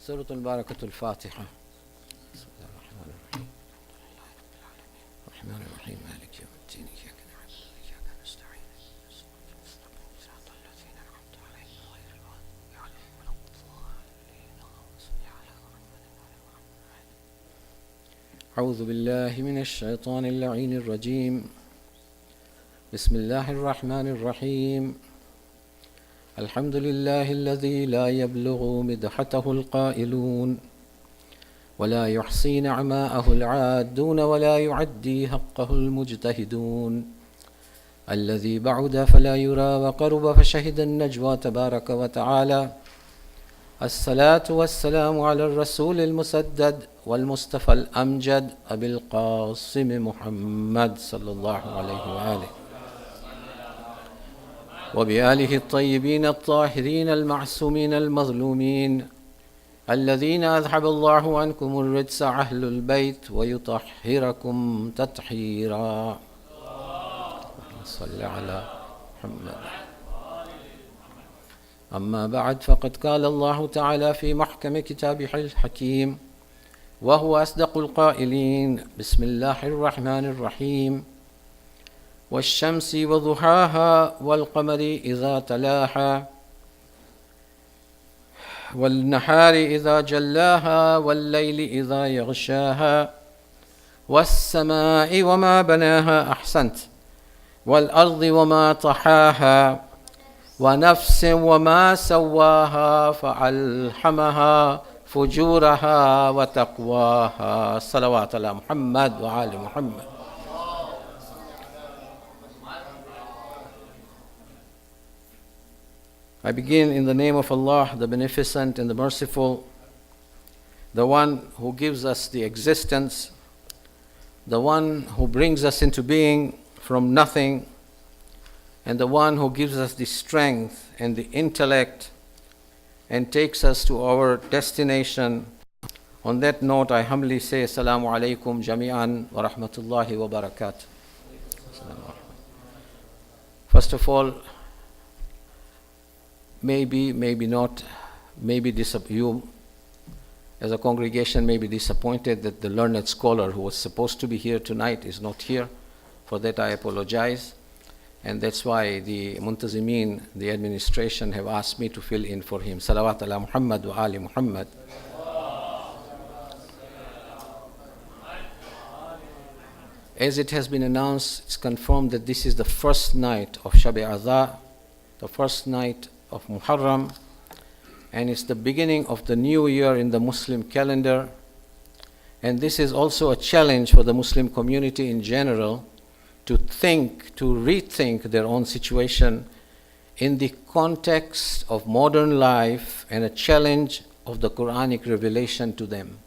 سورة البركة الفاتحة. بسم الله الرحمن الرحيم. الرحمن الرحيم مالك يوم الدين إياك نعبد وإياك نستعين صراط الذين أنعمت عليهم غير المغضوب عليهم ولا الضالين. اللهم صل على محمد وعلى محمد. أعوذ بالله من الشيطان اللعين الرجيم. بسم الله الرحمن الرحيم. الحمد لله الذي لا يبلغ مدحته القائلون ولا يحصي نعماءه العادون ولا يعدي حقه المجتهدون، الذي بعد فلا يرى وقرب فشهد النجوى تبارك وتعالى. الصلاة والسلام على الرسول المسدد والمصطفى الأمجد أبي القاسم محمد صلى الله عليه وآله وبآله الطيبين الطاهرين المعصومين المظلومين، الذين أذهب الله عنكم الرجس أهل البيت ويطهركم تطهيرا. صل على محمد. أما بعد، فقد قال الله تعالى في محكم كتابه الحكيم وهو أصدق القائلين: بسم الله الرحمن الرحيم. والشمس وضحاها والقمر إذا تلاها والنهار إذا جلاها والليل إذا يغشاها والسماء وما بناها أحسنت والأرض وما طحاها ونفس وما سواها فألهمها فجورها وتقواها. صلوات على محمد وآل محمد. I begin in the name of Allah, the Beneficent and the Merciful, the one who gives us the existence, the one who brings us into being from nothing, and the one who gives us the strength and the intellect and takes us to our destination. On that note, I humbly say Assalamu alaikum jami'an wa rahmatullahi wa barakatuh. First of all, maybe not, you as a congregation may be disappointed that the learned scholar who was supposed to be here tonight is not here. For that I apologize. And that's why the Muntazimin, the administration, have asked me to fill in for him. Salawat ala Muhammad wa ali Muhammad. As it has been announced, it's confirmed that this is the first night of Shab-e Adha, the first night of Muharram, and it's the beginning of the new year in the Muslim calendar. And this is also a challenge for the Muslim community in general to rethink their own situation in the context of modern life and a challenge of the Quranic revelation to them.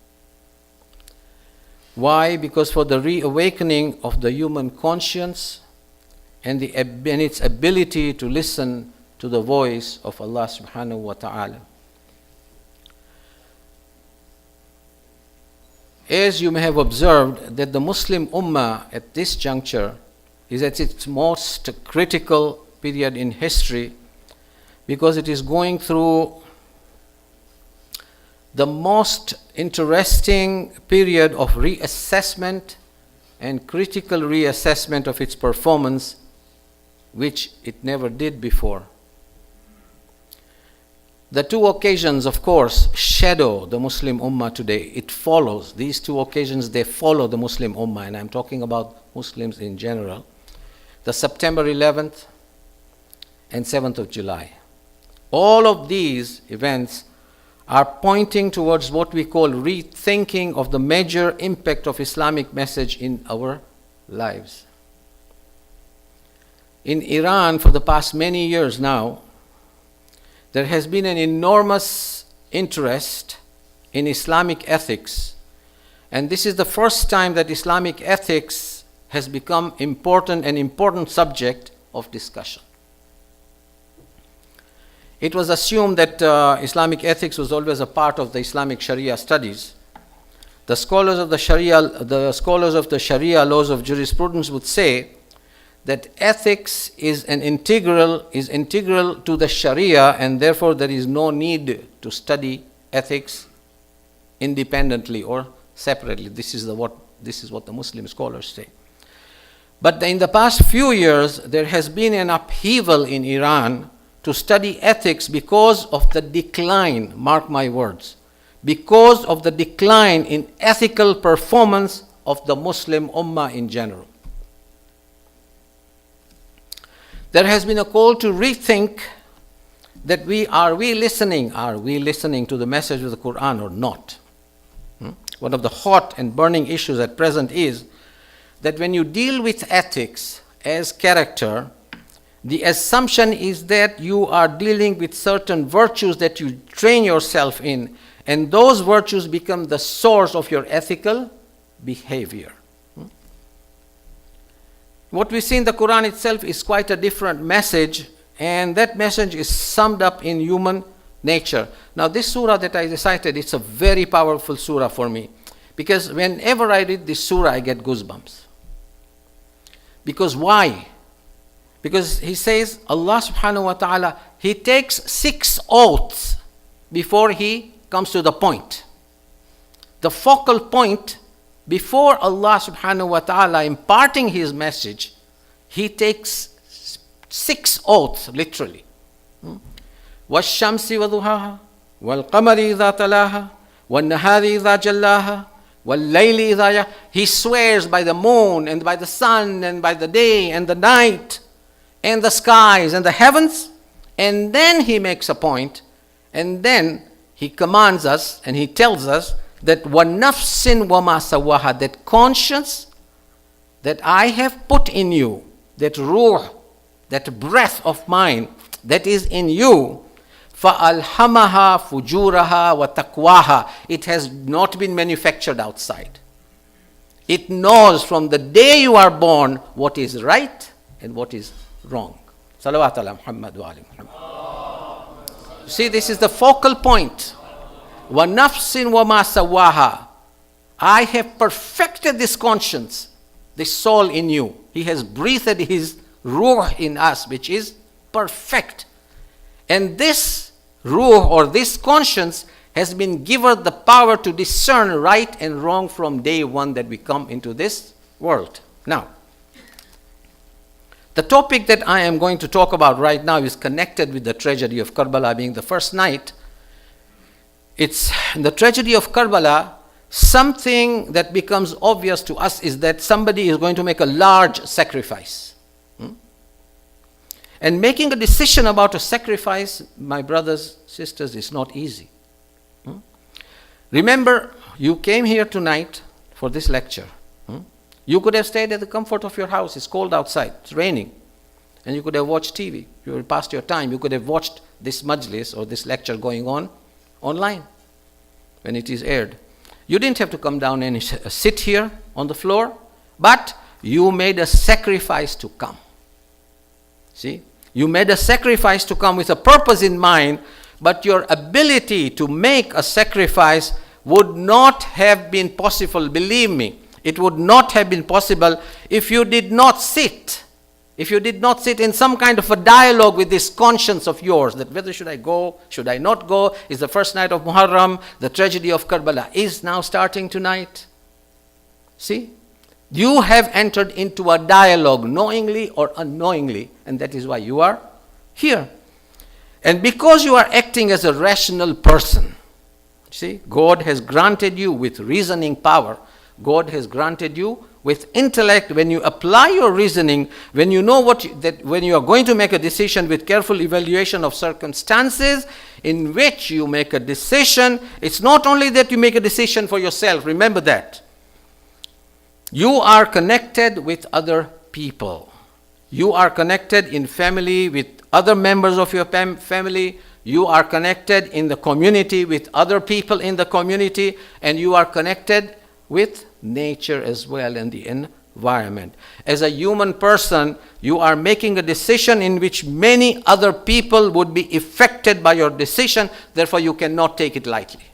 Why? Because for the reawakening of the human conscience and its ability to listen to the voice of Allah subhanahu wa ta'ala. As you may have observed, that the Muslim Ummah at this juncture is at its most critical period in history, because it is going through the most interesting period of reassessment and critical reassessment of its performance, which it never did before. The two occasions, of course, shadow the Muslim Ummah today. It follows. These two occasions, they follow the Muslim Ummah, and I'm talking about Muslims in general. The September 11th and 7th of July. All of these events are pointing towards what we call rethinking of the major impact of Islamic message in our lives. In Iran, for the past many years now, there has been an enormous interest in Islamic ethics, and this is the first time that Islamic ethics has become an important subject of discussion. It was assumed that Islamic ethics was always a part of the Islamic Sharia studies. The scholars of the Sharia laws of jurisprudence would say that ethics is integral to the Sharia, and therefore there is no need to study ethics independently or separately. This is what the Muslim scholars say. But in the past few years, there has been an upheaval in Iran to study ethics because of the decline, mark my words, because of the decline in ethical performance of the Muslim Ummah in general. There has been a call to rethink that are we listening to the message of the Quran or not? One of the hot and burning issues at present is that when you deal with ethics as character, the assumption is that you are dealing with certain virtues that you train yourself in, and those virtues become the source of your ethical behavior. What we see in the Quran itself is quite a different message, and that message is summed up in human nature. Now, this surah that I recited, it's a very powerful surah for me, because whenever I read this surah, I get goosebumps. Because why? Because he says, Allah subhanahu wa ta'ala, he takes 6 oaths before he comes to the point. The focal point, before Allah subhanahu wa ta'ala imparting his message, he takes 6 oaths, literally. وَالشَّمْسِ وَضُحَاهَا وَالْقَمَرِ إِذَا تَلَاهَا وَالنَّهَارِ إِذَا جَلَّاهَا وَاللَّيْلِ إِذَا. He swears by the moon and by the sun and by the day and the night and the skies and the heavens. And then he makes a point, and then he commands us and he tells us that وَنَفْسٍ وَمَا سَوَّاهَا, that conscience that I have put in you, that ruh, that breath of mine that is in you, فَأَلْهَمَهَا فُجُورَهَا وَتَقْوَاهَا. It has not been manufactured outside. It knows from the day you are born what is right and what is wrong. Salawat ala Muhammad wa ali Muhammad. See, this is the focal point. وَنَفْسٍ وَمَا سَوَّاهَا. I have perfected this conscience, this soul in you. He has breathed his ruh in us, which is perfect. And this ruh, or this conscience, has been given the power to discern right and wrong from day one that we come into this world. Now, the topic that I am going to talk about right now is connected with the tragedy of Karbala being the first night. It's the tragedy of Karbala. Something that becomes obvious to us is that somebody is going to make a large sacrifice. And making a decision about a sacrifice, my brothers, sisters, is not easy. Remember, you came here tonight for this lecture. You could have stayed at the comfort of your house. It's cold outside. It's raining. And you could have watched TV. You would passed your time. You could have watched this majlis or this lecture going on online when it is aired. You didn't have to come down and sit here on the floor, but you made a sacrifice to come. See? You made a sacrifice to come with a purpose in mind, but your ability to make a sacrifice would not have been possible. Believe me, it would not have been possible if you did not sit. If you did not sit in some kind of a dialogue with this conscience of yours, that whether should I go, should I not go, is the first night of Muharram, the tragedy of Karbala is now starting tonight. See? You have entered into a dialogue, knowingly or unknowingly, and that is why you are here. And because you are acting as a rational person, see, God has granted you with reasoning power. God has granted you with intellect. When you apply your reasoning, when you know when you are going to make a decision with careful evaluation of circumstances in which you make a decision, it's not only that you make a decision for yourself. Remember that. You are connected with other people. You are connected in family with other members of your family. You are connected in the community with other people in the community. And you are connected with nature as well and the environment. As a human person, you are making a decision in which many other people would be affected by your decision. Therefore, you cannot take it lightly.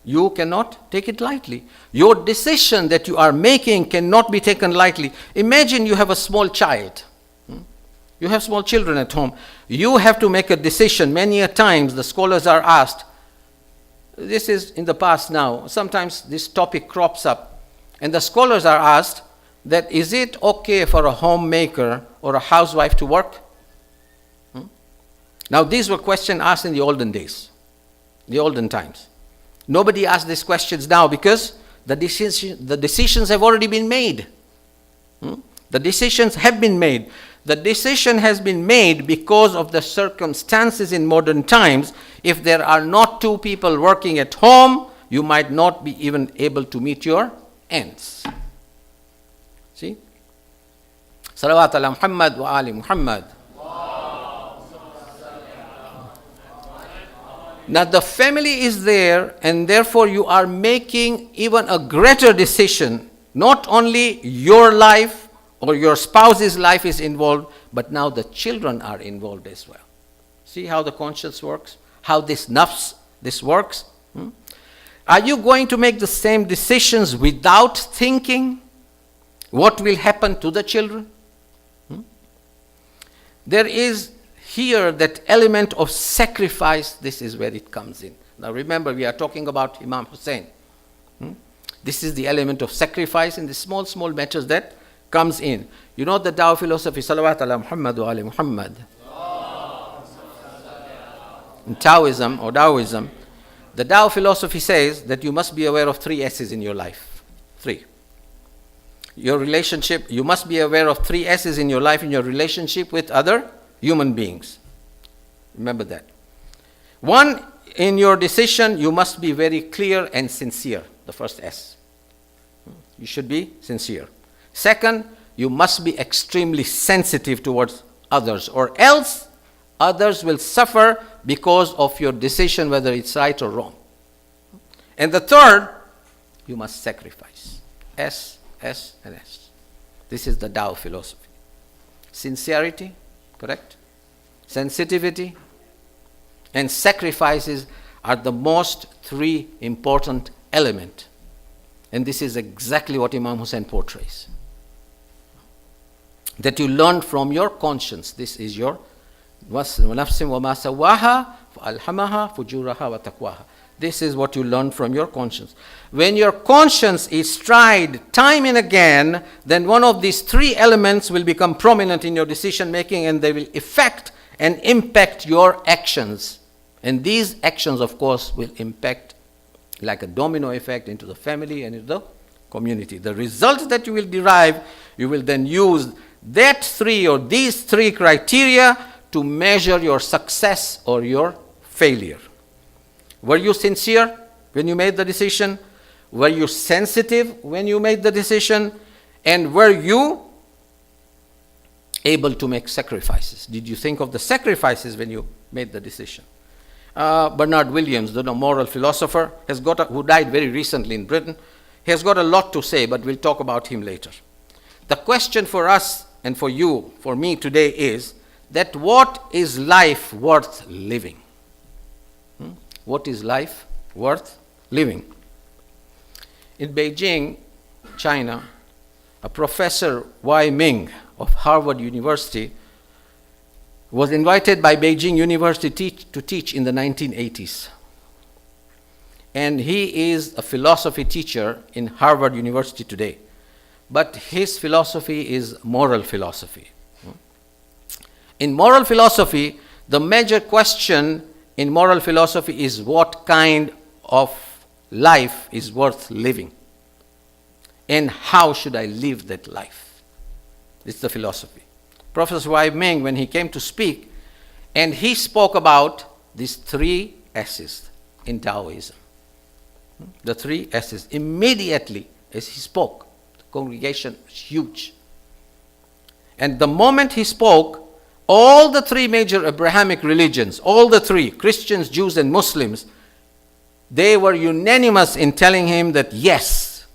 You cannot take it lightly. Your decision that you are making cannot be taken lightly. Imagine you have a small child. You have small children at home. You have to make a decision. Many a times the scholars are asked, this is in the past now. Sometimes this topic crops up, and the scholars are asked that is it okay for a homemaker or a housewife to work? Now, these were questions asked in the olden days, the olden times. Nobody asks these questions now because the decisions have already been made. The decisions have been made. The decision has been made because of the circumstances in modern times. If there are not two people working at home, you might not be even able to meet your ends. See? Salawat ala Muhammad wa ali Muhammad. Now the family is there, and therefore you are making even a greater decision. Not only your life or your spouse's life is involved, but now the children are involved as well. See how the conscience works? How this nafs, this works? Are you going to make the same decisions without thinking what will happen to the children? There is here that element of sacrifice. This is where it comes in. Now remember, we are talking about Imam Hussain. This is the element of sacrifice in the small, small matters that comes in. You know the Tao philosophy, Salawat ala Muhammad wa ali Muhammad. In Taoism or Taoism, the Tao philosophy says that you must be aware of 3 S's in your life. 3. Your relationship, you must be aware of 3 S's in your life, in your relationship with other human beings. Remember that. 1, in your decision, you must be very clear and sincere. The first S. You should be sincere. 2nd, you must be extremely sensitive towards others, or else others will suffer because of your decision, whether it's right or wrong. And the 3rd, you must sacrifice. S, S, and S. This is the Tao philosophy. Sincerity, correct? Sensitivity and sacrifices are the most 3 important elements. And this is exactly what Imam Hussain portrays. That you learn from your conscience. This is your وَنَفْسٍ وَمَا سَوَّاهَا فَأَلْهَمَهَا فُجُورَهَا وَتَقْوَاهَا. This is what you learn from your conscience. When your conscience is tried time and again, then one of these 3 elements will become prominent in your decision making, and they will affect and impact your actions. And these actions, of course, will impact like a domino effect into the family and into the community. The result that you will derive, you will then use that 3 or these 3 criteria to measure your success or your failure. Were you sincere when you made the decision? Were you sensitive when you made the decision? And were you able to make sacrifices? Did you think of the sacrifices when you made the decision? Bernard Williams, the moral philosopher, who died very recently in Britain, he has got a lot to say, but we'll talk about him later. The question for us and for you, for me today is that what is life worth living? What is life worth living? In Beijing, China, a professor Wai Ming of Harvard University was invited by Beijing University to teach in the 1980s. And he is a philosophy teacher in Harvard University today. But his philosophy is moral philosophy. In moral philosophy, the major question in moral philosophy is what kind of life is worth living? And how should I live that life? It's the philosophy. Professor Wai Ming, when he came to speak, and he spoke about these 3 S's in Taoism. The 3 S's. Immediately as he spoke, the congregation was huge. And the moment he spoke, all the 3 major Abrahamic religions, all the 3, Christians, Jews, and Muslims, they were unanimous in telling him that yes,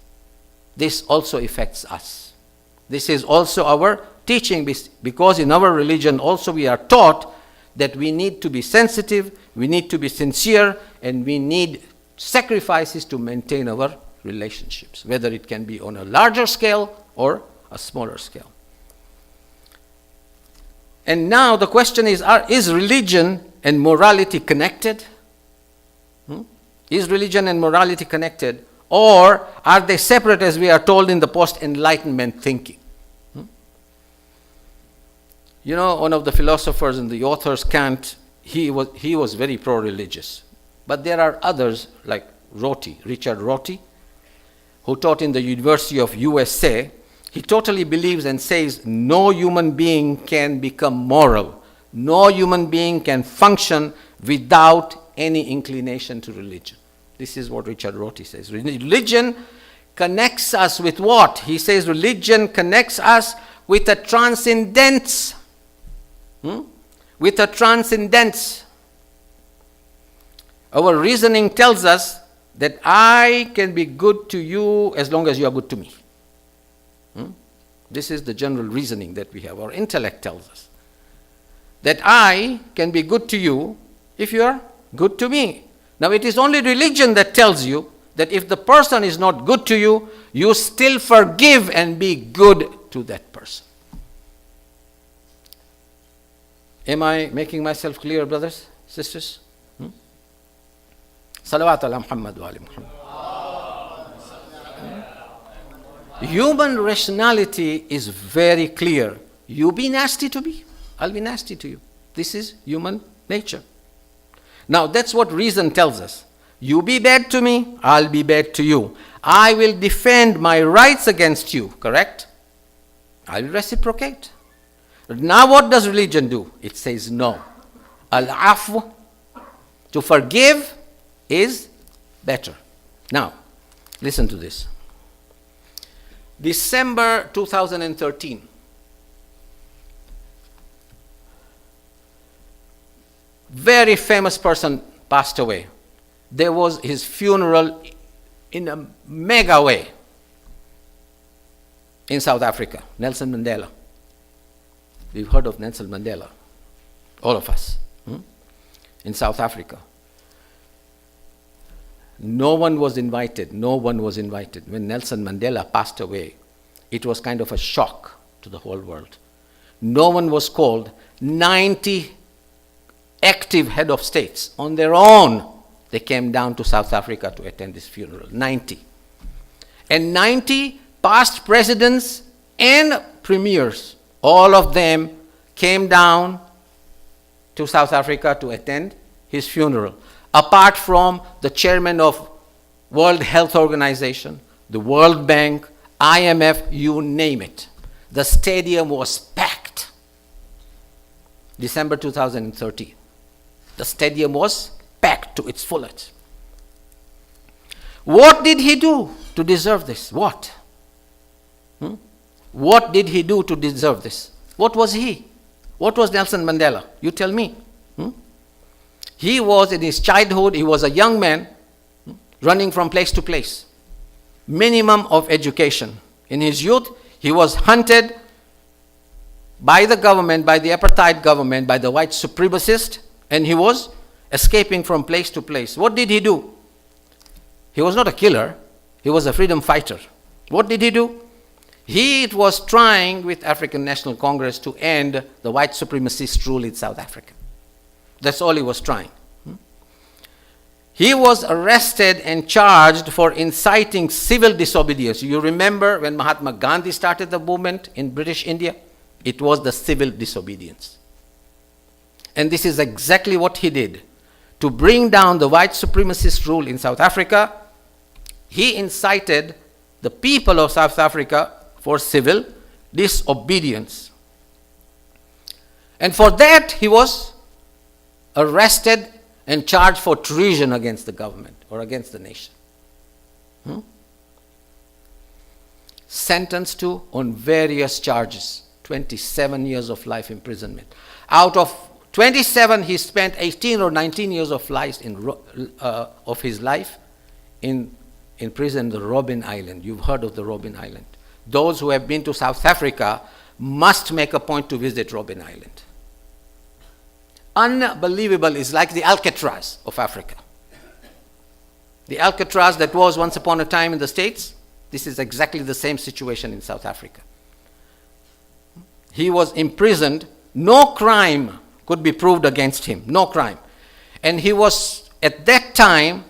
this also affects us. This is also our teaching, because in our religion also we are taught that we need to be sensitive, we need to be sincere, and we need sacrifices to maintain our relationships, whether it can be on a larger scale or a smaller scale. And now the question is religion and morality connected? Is religion and morality connected, or are they separate as we are told in the post-enlightenment thinking? You know, one of the philosophers and the authors, Kant, he was very pro-religious. But there are others like Richard Rorty, who taught in the University of USA. He totally believes and says no human being can become moral. No human being can function without any inclination to religion. This is what Richard Rorty says. Religion connects us with what? He says religion connects us with a transcendence. With a transcendence. Our reasoning tells us that I can be good to you as long as you are good to me. This is the general reasoning that we have. Our intellect tells us that I can be good to you if you are good to me. Now it is only religion that tells you that if the person is not good to you, you still forgive and be good to that person. Am I making myself clear, brothers, sisters? Salawat ala Muhammad wa ali Muhammad. Human rationality is very clear. You be nasty to me, I'll be nasty to you. This is human nature. Now that's what reason tells us. You be bad to me, I'll be bad to you. I will defend my rights against you, correct? I will reciprocate. Now what does religion do? It says no. Al-afw, to forgive is better. Now, listen to this. December 2013. Very famous person passed away. There was his funeral in a mega way in South Africa, Nelson Mandela. We've heard of Nelson Mandela, all of us, in South Africa. No one was invited. When Nelson Mandela passed away, it was kind of a shock to the whole world. No one was called. 90 active head of states on their own, they came down to South Africa to attend his funeral. 90. And 90 past presidents and premiers, all of them came down to South Africa to attend his funeral. Apart from the chairman of World Health Organization, the World Bank, IMF, you name it. The stadium was packed. December 2013. The stadium was packed to its fullest. What did he do to deserve this? What? What did he do to deserve this? What was he? What was Nelson Mandela? You tell me. He was in his childhood, he was a young man running from place to place. Minimum of education. In his youth, he was hunted by the government, by the apartheid government, by the white supremacists, and he was escaping from place to place. What did he do? He was not a killer, he was a freedom fighter. What did he do? He was trying with African National Congress to end the white supremacist rule in South Africa. That's all he was trying. He was arrested and charged for inciting civil disobedience. You remember when Mahatma Gandhi started the movement in British India? It was the civil disobedience. And this is exactly what he did. To bring down the white supremacist rule in South Africa, he incited the people of South Africa for civil disobedience. And for that, he was arrested and charged for treason against the government or against the nation. Sentenced to on various charges, 27 years of life imprisonment. Out of 27, he spent 18 or 19 years of his life in prison, the Robben Island. You've heard of the Robben Island. Those who have been to South Africa must make a point to visit Robben Island. Unbelievable. It's like the Alcatraz of Africa. The Alcatraz that was once upon a time in the States, this is exactly the same situation in South Africa. He was imprisoned. No crime could be proved against him. No crime. And he was, at that time,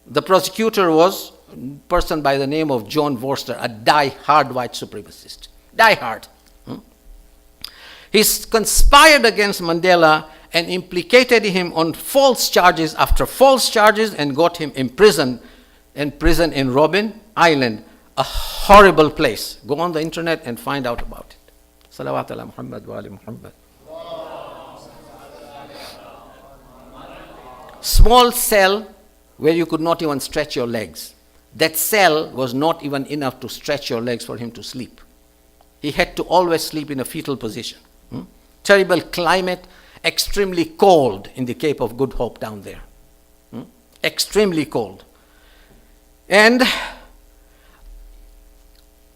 The prosecutor was a person by the name of John Vorster, a die-hard white supremacist. Die-hard. He conspired against Mandela and implicated him on false charges after false charges and got him imprisoned in Robben Island, a horrible place. Go on the internet and find out about it. Salawat ala Muhammad wa ali Muhammad. Small cell where you could not even stretch your legs. That cell was not even enough to stretch your legs for him to sleep. He had to always sleep in a fetal position. Terrible climate, extremely cold in the Cape of Good Hope down there. Extremely cold. And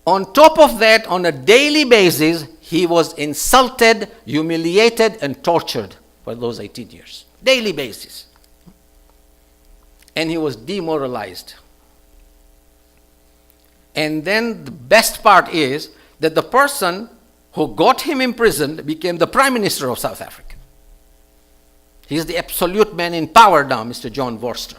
on top of that, on a daily basis, he was insulted, humiliated, and tortured for those 18 years. Daily basis. And he was demoralized. And then the best part is that the person who got him imprisoned became the Prime Minister of South Africa. He is the absolute man in power now, Mr. John Vorster.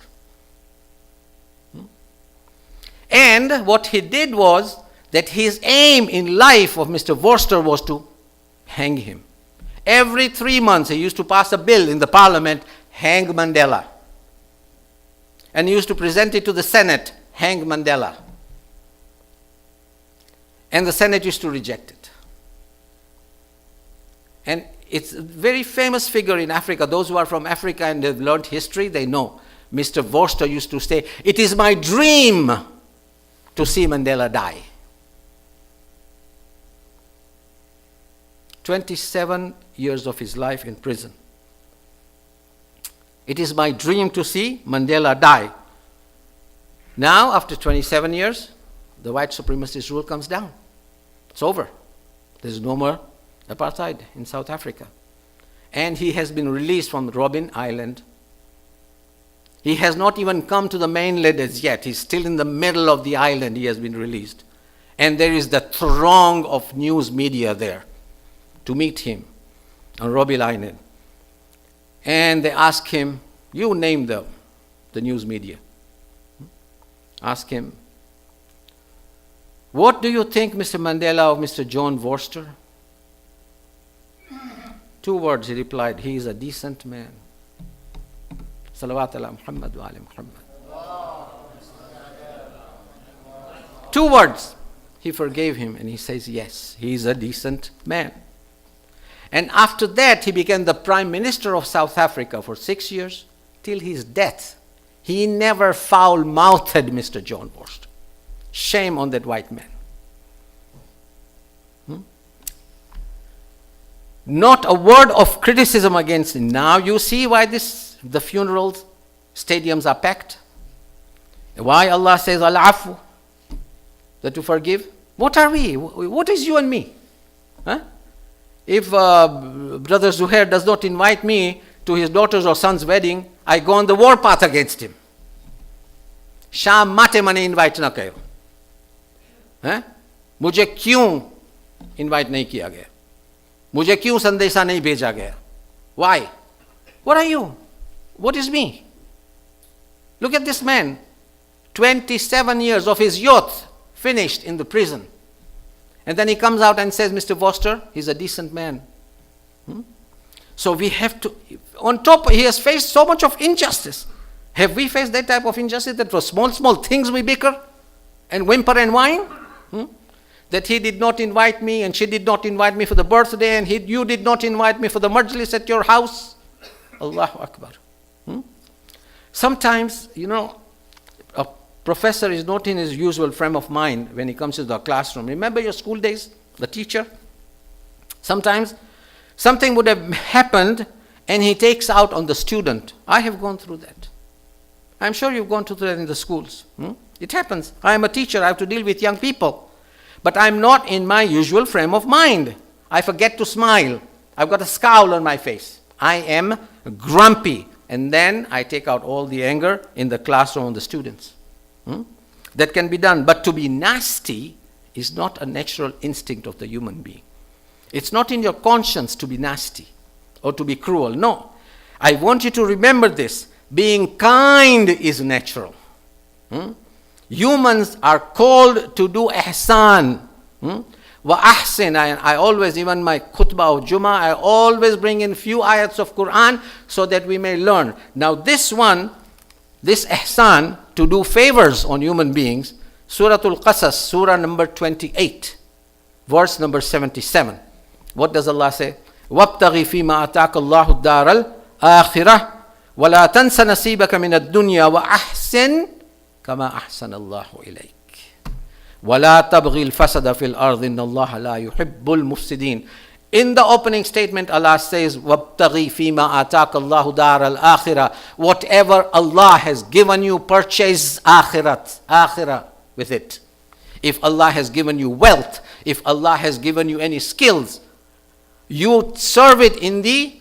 And what he did was that his aim in life of Mr. Vorster was to hang him. Every 3 months he used to pass a bill in the parliament, hang Mandela. And he used to present it to the Senate, hang Mandela. And the Senate used to reject it. And it's a very famous figure in Africa. Those who are from Africa and have learned history, they know. Mr. Vorster used to say, "It is my dream to see Mandela die." 27 years of his life in prison. It is my dream to see Mandela die. Now, after 27 years, the white supremacist rule comes down. It's over. There's no more apartheid in South Africa. And he has been released from Robben Island. He has not even come to the mainland as yet. He's still in the middle of the island. He has been released. And there is the throng of news media there to meet him on Robben Island. And they ask him, you name them, the news media. Ask him, what do you think, Mr. Mandela, of Mr. John Vorster? 2 words, he replied, he is a decent man. Salawat ala Muhammad wa ali Muhammad. 2 words. He forgave him and he says, yes, he is a decent man. And after that, he became the Prime Minister of South Africa for 6 years, till his death. He never foul-mouthed Mr. John Vorster. Shame on that white man. Not a word of criticism against him. Now you see why the funeral stadiums are packed. Why Allah says al-afu, that to forgive. What are we? What is you and me? Huh? If Brother Zuhair does not invite me to his daughter's or son's wedding, I go on the warpath against him. Sham mate mane invite na kayo. मुझे क्यों invite नहीं किया गया? मुझे क्यों संदेशा नहीं भेजा गया? Why? What are you? What is me? Look at this man. 27 years of his youth finished in the prison. And then he comes out and says, Mr. Vorster, he's a decent man. So we have to, on top, he has faced so much of injustice. Have we faced that type of injustice that for small things we bicker and whimper and whine? That he did not invite me and she did not invite me for the birthday and you did not invite me for the majlis at your house. Allahu Akbar. Sometimes, a professor is not in his usual frame of mind when he comes to the classroom. Remember your school days, the teacher? Sometimes something would have happened and he takes out on the student. I have gone through that. I'm sure you've gone through that in the schools. It happens. I am a teacher. I have to deal with young people. But I'm not in my usual frame of mind. I forget to smile. I've got a scowl on my face. I am grumpy. And then I take out all the anger in the classroom on the students. That can be done. But to be nasty is not a natural instinct of the human being. It's not in your conscience to be nasty or to be cruel. No. I want you to remember this. Being kind is natural. Humans are called to do ihsan. Wa ahsin. I always, even my khutbah of Jummah, I always bring in few ayats of Quran so that we may learn. Now this one, this ihsan, to do favors on human beings, Suratul Qasas, surah number 28, verse number 77. What does Allah say? وَابْتَغِ فِي مَا أَتَاكَ اللَّهُ الدَّارَ الْآخِرَةِ وَلَا تَنْسَ نَصِيبَكَ مِنَ الدُّنْيَا وَأَحْسِنْ كَمَا أَحْسَنَ اللَّهُ إِلَيْكَ وَلَا تَبْغِي الْفَسَدَ فِي الْأَرْضِ إِنَّ اللَّهَ لَا يُحِبُّ الْمُفْسِدِينَ. In the opening statement, Allah says, وَابْتَغِي فِي مَا أَتَاكَ اللَّهُ دَارَ الْآخِرَةِ. Whatever Allah has given you, purchase akhirah with it. If Allah has given you wealth, if Allah has given you any skills, you serve it in the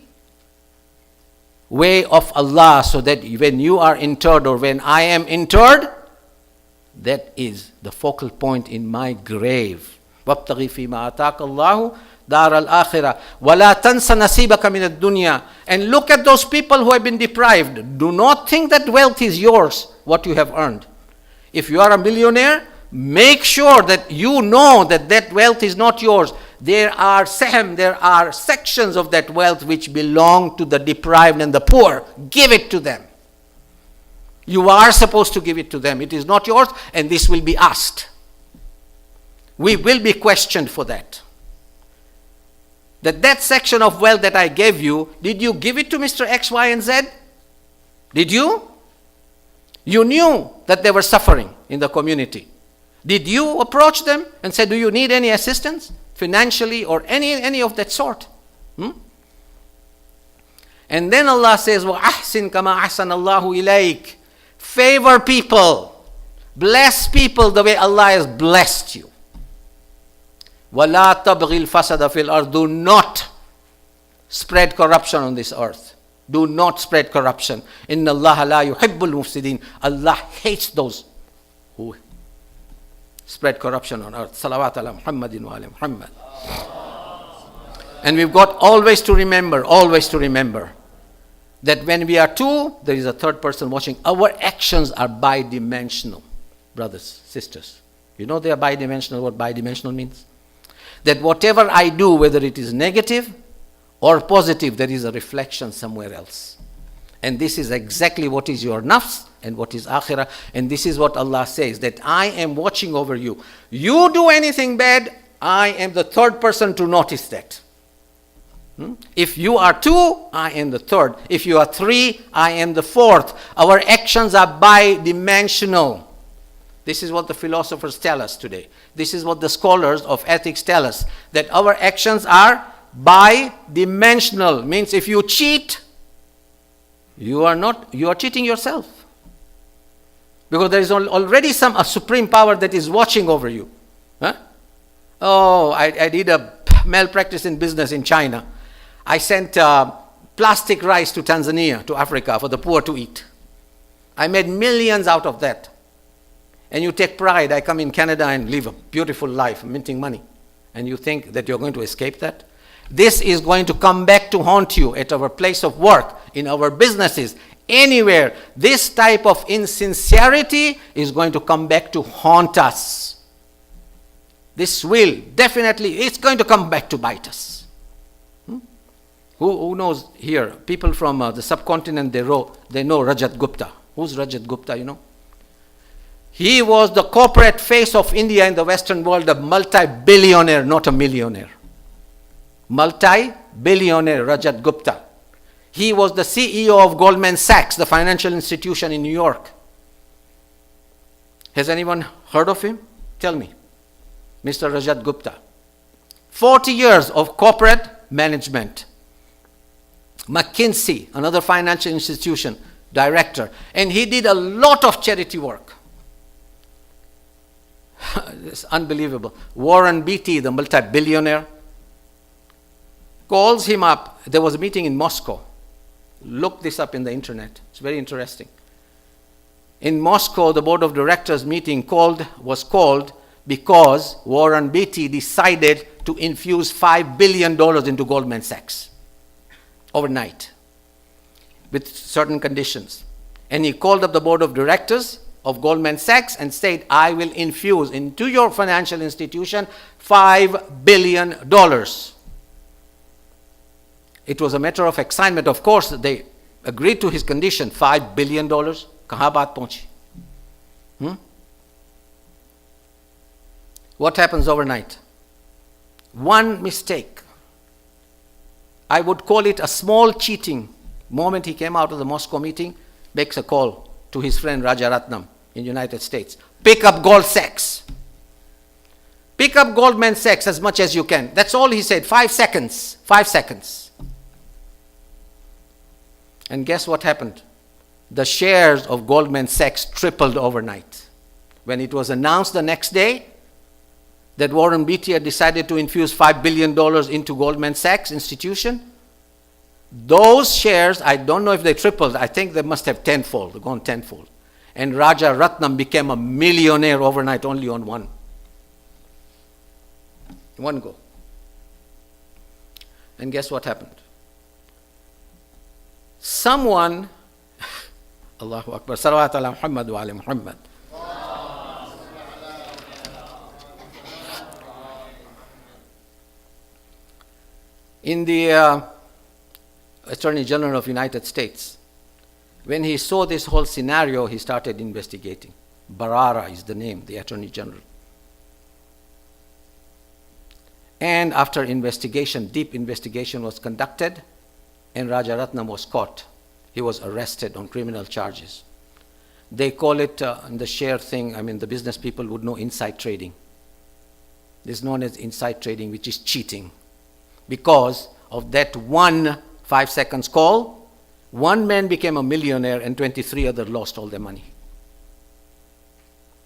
way of Allah, so that when you are interred or when I am interred, that is the focal point in my grave. وَابْتَغِي فِي مَا أَتَاكَ اللَّهُ دَارَ الْآخِرَةِ وَلَا تَنْسَ نَصِيبَكَ مِنَ الدُّنْيَا. And look at those people who have been deprived. Do not think that wealth is yours, what you have earned. If you are a millionaire, make sure that you know that that wealth is not yours. There are sections of that wealth which belong to the deprived and the poor. Give it to them. You are supposed to give it to them. It is not yours, and this will be asked. We will be questioned for that. That section of wealth that I gave you, did you give it to Mr. X, Y, and Z? Did you? You knew that they were suffering in the community. Did you approach them and say, do you need any assistance? Financially or any of that sort? And then Allah says, وَأَحْسِنْ كَمَا أَحْسَنَ اللَّهُ إِلَيْكَ. Favor people. Bless people the way Allah has blessed you. وَلَا تَبْغِي الْفَسَدَ فِي الْأَرْضِ. Do not spread corruption on this earth. Do not spread corruption. إِنَّ اللَّهَ لَا يُحِبُّ الْمُفْسِدِينَ. Allah hates those who spread corruption on earth. Salawat ala Muhammadin wa ala Muhammad. And we've got always to remember that when we are two, there is a third person watching. Our actions are bidimensional, brothers, sisters. You know they are bidimensional, what bidimensional means? That whatever I do, whether it is negative or positive, there is a reflection somewhere else. And this is exactly what is your nafs and what is akhirah. And this is what Allah says, that I am watching over you. You do anything bad, I am the third person to notice that. If you are two, I am the third. If you are three, I am the fourth. Our actions are bidimensional. This is what the philosophers tell us today. This is what the scholars of ethics tell us, that our actions are bidimensional. Means if you cheat, you are cheating yourself. Because there is already a supreme power that is watching over you. Oh, I did a malpractice in business in China. I sent plastic rice to Tanzania, to Africa, for the poor to eat. I made millions out of that. And you take pride. I come in Canada and live a beautiful life, minting money. And you think that you're going to escape that? This is going to come back to haunt you at our place of work, in our businesses, anywhere. This type of insincerity is going to come back to haunt us. This will definitely, it's going to come back to bite us. Who knows here? People from the subcontinent, they know Rajat Gupta. Who's Rajat Gupta, you know? He was the corporate face of India in the Western world, a multi-billionaire, not a millionaire. Multi-billionaire Rajat Gupta. He was the CEO of Goldman Sachs, the financial institution in New York. Has anyone heard of him? Tell me. Mr. Rajat Gupta. 40 years of corporate management. McKinsey, another financial institution, director. And he did a lot of charity work. It's unbelievable. Warren Beatty, the multi-billionaire, calls him up. There was a meeting in Moscow. Look this up in the internet. It's very interesting. In Moscow, the board of directors meeting was called because Warren Beatty decided to infuse $5 billion into Goldman Sachs overnight with certain conditions. And he called up the board of directors of Goldman Sachs and said, I will infuse into your financial institution $5 billion. It was a matter of excitement. Of course, they agreed to his condition. $5 billion. Kahan baat pahunchi? What happens overnight? One mistake. I would call it a small cheating. Moment he came out of the Moscow meeting, makes a call to his friend Rajaratnam in the United States. Pick up Gold Sachs. Pick up Goldman Sachs as much as you can. That's all he said. 5 seconds. 5 seconds. And guess what happened? The shares of Goldman Sachs tripled overnight. When it was announced the next day that Warren Beatty had decided to infuse $5 billion into Goldman Sachs institution, those shares, I don't know if they tripled, I think they must have tenfold, gone tenfold. And Raja Ratnam became a millionaire overnight only on one go. And guess what happened? Someone, Allahu Akbar, salawat ala Muhammad wa ala Muhammad. In the Attorney General of the United States, when he saw this whole scenario, he started investigating. Barara is the name, the Attorney General. And after investigation, deep investigation was conducted, and Rajaratnam was caught. He was arrested on criminal charges. They call it, the share thing, the business people would know, inside trading. This is known as inside trading, which is cheating. Because of that 5 seconds call, one man became a millionaire and 23 others lost all their money.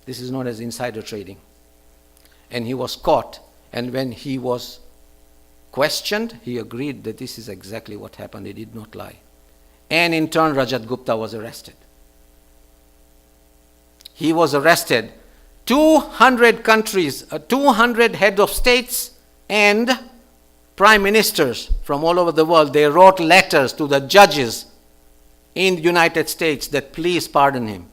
This is known as insider trading. And he was caught, and when he was questioned, he agreed that this is exactly what happened. He did not lie. And in turn, Rajat Gupta was arrested. He was arrested. 200 countries, 200 heads of states and prime ministers from all over the world, they wrote letters to the judges in the United States that please pardon him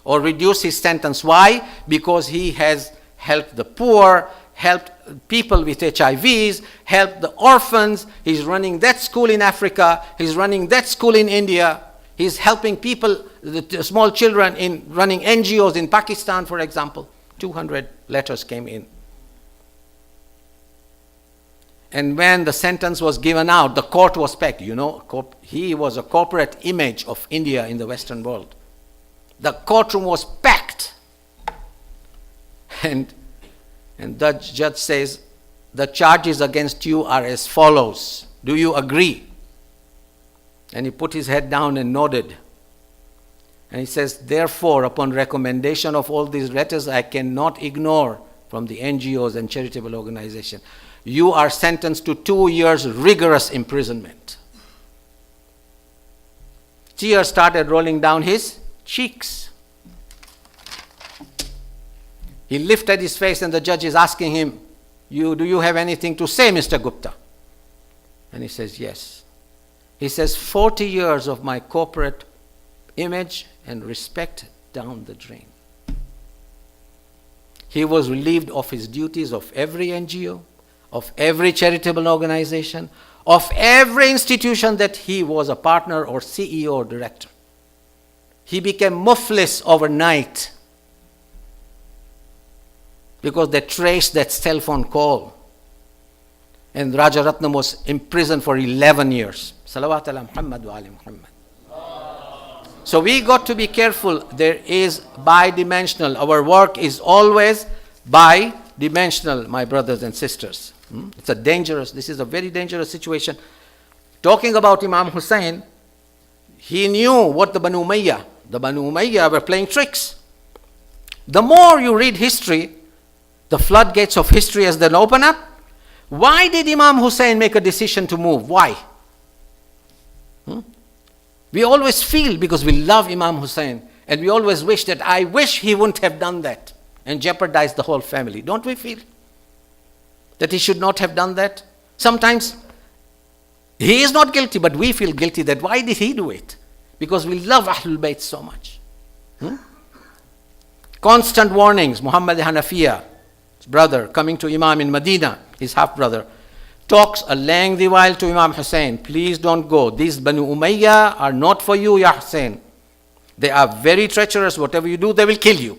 or reduce his sentence. Why? Because he has helped the poor, helped people with HIVs, helped the orphans. He's running that school in Africa. He's running that school in India. He's helping people, the small children, in running NGOs in Pakistan, for example. 200 letters came in. And when the sentence was given out, the court was packed. He was a corporate image of India in the Western world. The courtroom was packed. And the judge says, the charges against you are as follows. Do you agree? And he put his head down and nodded. And he says, therefore, upon recommendation of all these letters, I cannot ignore from the NGOs and charitable organizations, you are sentenced to 2 years rigorous imprisonment. Tears started rolling down his cheeks. He lifted his face and the judge is asking him, do you have anything to say, Mr. Gupta? And he says, yes. He says, 40 years of my corporate image and respect down the drain. He was relieved of his duties of every NGO, of every charitable organization, of every institution that he was a partner or CEO or director. He became muflis overnight because they traced that cell phone call. And Rajaratnam was imprisoned for 11 years. Salawat ala Muhammad wa ali Muhammad. So we got to be careful. There is bi-dimensional. Our work is always bi-dimensional, my brothers and sisters. This is a very dangerous situation. Talking about Imam Hussain, he knew what the Banu Umayyah were playing tricks. The more you read history, the floodgates of history as they open up. Why did Imam Hussain make a decision to move? Why? We always feel, because we love Imam Hussain, and we always wish that I wish he wouldn't have done that and jeopardized the whole family. Don't we feel that he should not have done that? Sometimes he is not guilty, but we feel guilty that why did he do it? Because we love Ahlul Bayt so much. Constant warnings. Muhammad Hanafiya, his brother, coming to Imam in Medina, his half-brother, talks a lengthy while to Imam Hussain. Please don't go. These Banu Umayyah are not for you, Ya Hussain. They are very treacherous. Whatever you do, they will kill you.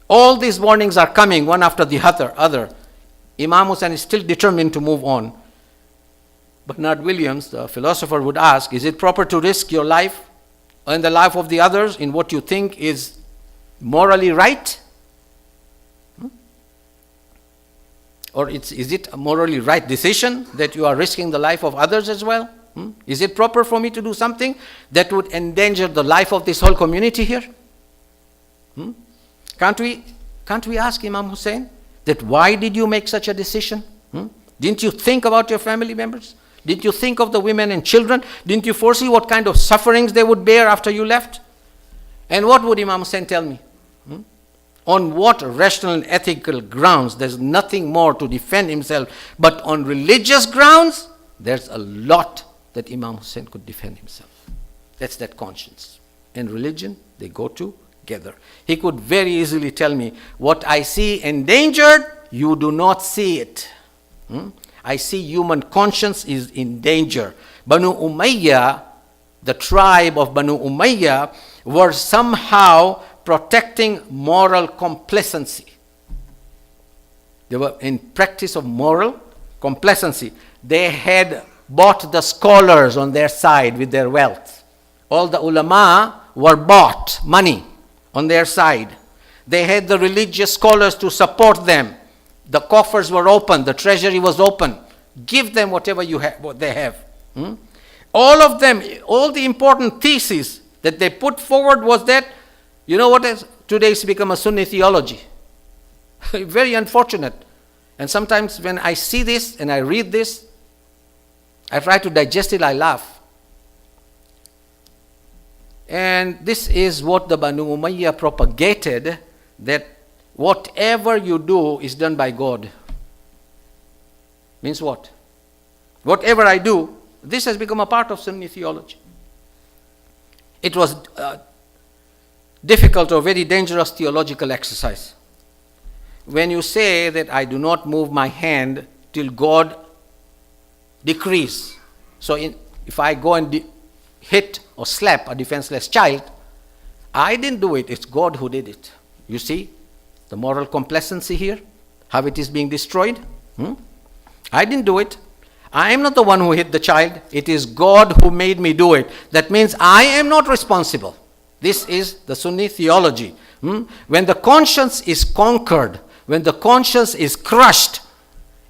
All these warnings are coming one after the other. Imam Hussain is still determined to move on. Bernard Williams, the philosopher, would ask, is it proper to risk your life and the life of the others in what you think is morally right? Or is it a morally right decision that you are risking the life of others as well? Is it proper for me to do something that would endanger the life of this whole community here? Can't we ask Imam Hussain that why did you make such a decision? Didn't you think about your family members? Didn't you think of the women and children? Didn't you foresee what kind of sufferings they would bear after you left? And what would Imam Hussain tell me? On what rational and ethical grounds? There's nothing more to defend himself. But on religious grounds, there's a lot that Imam Hussain could defend himself. That's that conscience. And religion, they go together. He could very easily tell me, what I see endangered, you do not see it. I see human conscience is in danger. Banu Umayyah, the tribe of Banu Umayyah, were somehow protecting moral complacency. They were in practice of moral complacency. They had bought the scholars on their side with their wealth. All the ulama were bought, money on their side. They had the religious scholars to support them. The coffers were open, the treasury was open. Give them whatever what they have. All of them, all the important theses that they put forward was that, you know what has today has become a Sunni theology. Very unfortunate. And sometimes when I see this and I read this, I try to digest it, I laugh. And this is what the Banu Umayyah propagated, that whatever you do is done by God. Means what? Whatever I do, this has become a part of Sunni theology. It was difficult or very dangerous theological exercise. When you say that I do not move my hand till God decrees. So if I go and hit or slap a defenseless child, I didn't do it, it's God who did it. You see the moral complacency here, how it is being destroyed? I didn't do it. I am not the one who hit the child. It is God who made me do it. That means I am not responsible. This is the Sunni theology. When the conscience is conquered, when the conscience is crushed,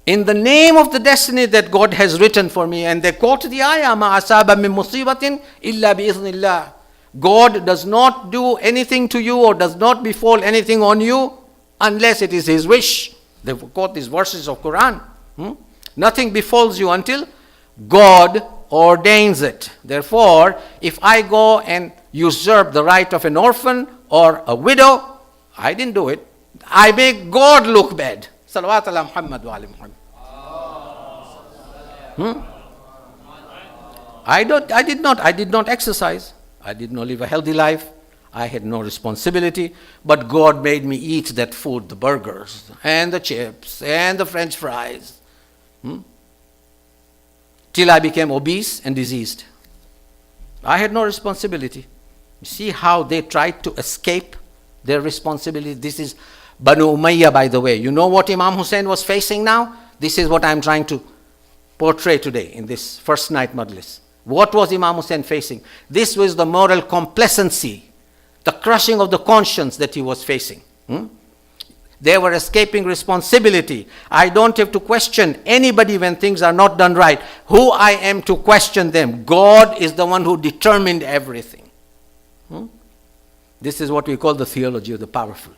in the name of the destiny that God has written for me, and they quote the ayah, مَا أَصَابَ مِن مُصِيبَةٍ إِلَّا بِإِذْنِ اللَّهِ. God does not do anything to you or does not befall anything on you unless it is His wish. They quote these verses of Quran. Nothing befalls you until God ordains it. Therefore, if I go and usurp the right of an orphan or a widow, I didn't do it. I make God look bad. Salawat ala Muhammad wa ali Muhammad. I did not exercise. I did not live a healthy life. I had no responsibility. But God made me eat that food, the burgers and the chips and the French fries. Till I became obese and diseased. I had no responsibility. You see how they tried to escape their responsibility? This is Banu Umayyah, by the way. You know what Imam Hussain was facing now? This is what I'm trying to portray today in this first night majlis. What was Imam Hussain facing? This was the moral complacency, the crushing of the conscience that he was facing. They were escaping responsibility. I don't have to question anybody when things are not done right. Who I am to question them? God is the one who determined everything. This is what we call the theology of the powerful.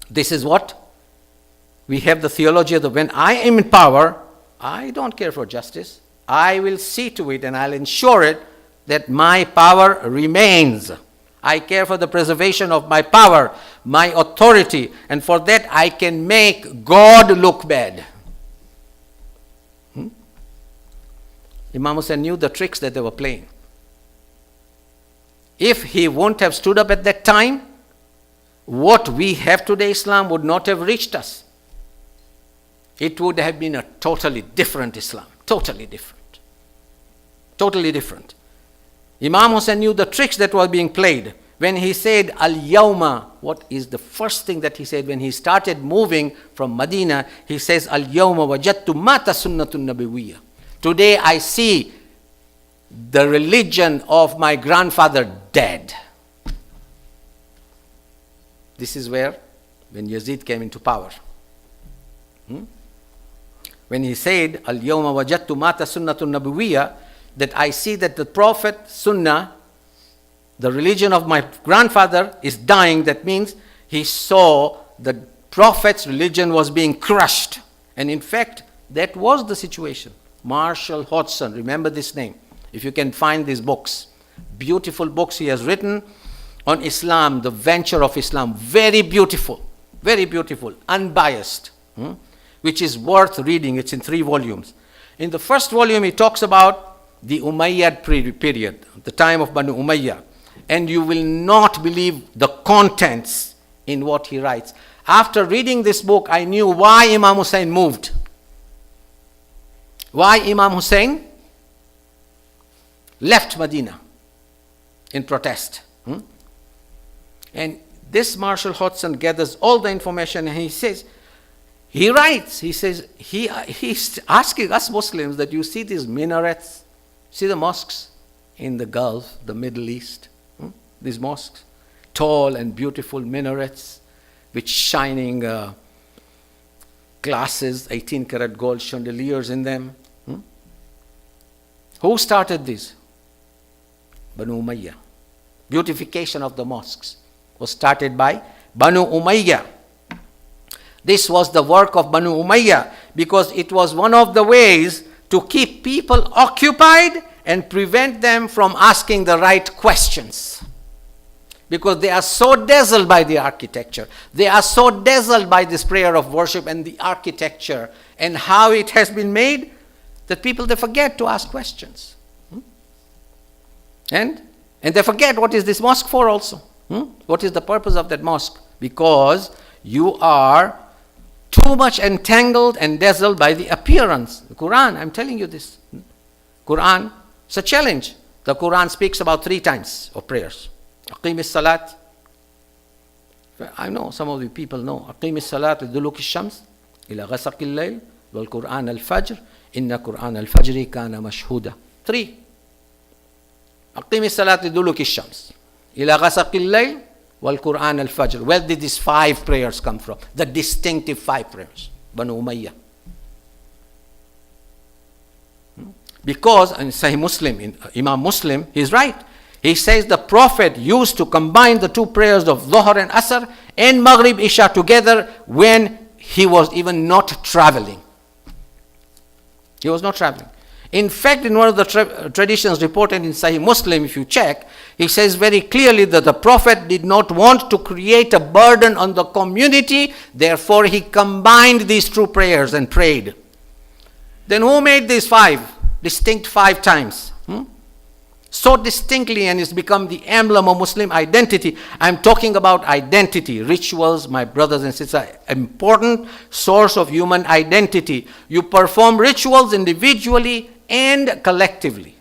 This is what we have, the theology of the when I am in power, I don't care for justice. I will see to it and I'll ensure it that my power remains. I care for the preservation of my power, my authority, and for that I can make God look bad. Imam Hussain knew the tricks that they were playing. If he won't have stood up at that time, what we have today, Islam, would not have reached us. It would have been a totally different Islam. Totally different. Totally different. Imam Hussain knew the tricks that were being played. When he said, Al-Yawma, what is the first thing that he said when he started moving from Medina? He says, Al-Yawma wajadtu mata sunnatun nabawiyya. Today I see the religion of my grandfather dead. This is where, when Yazid came into power. When he said, Al-Yawma wajadtu mata sunnatun nabawiyya, that I see that the Prophet Sunnah, the religion of my grandfather, is dying. That means he saw the Prophet's religion was being crushed. And in fact, that was the situation. Marshall Hodgson, remember this name, if you can find these books. Beautiful books he has written on Islam, the venture of Islam. Very beautiful, unbiased, which is worth reading. It's in 3 volumes. In the first volume, he talks about the Umayyad period, the time of Banu Umayyah. And you will not believe the contents in what he writes. After reading this book, I knew why Imam Hussain moved. Why Imam Hussain left Medina in protest. And this Marshall Hodgson gathers all the information, and he says, he's asking us Muslims that you see these minarets, see the mosques in the Gulf, the Middle East, these mosques, tall and beautiful minarets with shining glasses, 18-karat gold chandeliers in them. Who started this? Banu Umayyah. Beautification of the mosques was started by Banu Umayyah. This was the work of Banu Umayyah because it was one of the ways to keep people occupied and prevent them from asking the right questions. Because they are so dazzled by the architecture. They are so dazzled by this prayer of worship and the architecture and how it has been made that people, they forget to ask questions. And they forget what is this mosque for also. What is the purpose of that mosque? Because you are too much entangled and dazzled by the appearance. The Quran, I'm telling you this. Quran, it's a challenge. The Quran speaks about 3 times of prayers. Aqim salat. I know some of the people know. Aqim salat liduluk shams ila ghasaq al-layl wal Quran al-fajr inna Quran al-fajri kana mashhuda. 3. Aqim salat liduluk shams ila ghasaq al-layl wal Quran al-fajr. Where did these 5 prayers come from? The distinctive 5 prayers. Banu Umayyah. Because in Sahih Muslim, in Imam Muslim, he's right. He says the Prophet used to combine the 2 prayers of Dhuhr and Asr and Maghrib Isha together when he was even not traveling. He was not traveling. In fact, in one of the traditions reported in Sahih Muslim, if you check, he says very clearly that the Prophet did not want to create a burden on the community, therefore he combined these 2 prayers and prayed. Then who made these 5? Distinct 5 times. So distinctly, and it's become the emblem of Muslim identity. I'm talking about identity, rituals, my brothers and sisters, important source of human identity. You perform rituals individually and collectively.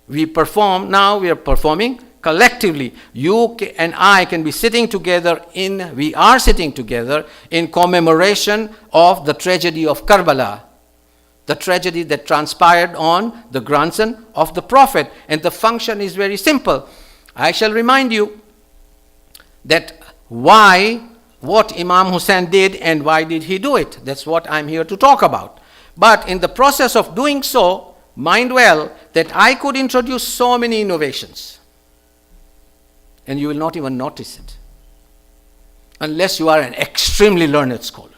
We are performing collectively. You and I can be sitting together we are sitting together in commemoration of the tragedy of Karbala. The tragedy that transpired on the grandson of the Prophet. And the function is very simple. I shall remind you that what Imam Hussain did and why did he do it. That's what I'm here to talk about. But in the process of doing so, mind well that I could introduce so many innovations. And you will not even notice it. Unless you are an extremely learned scholar.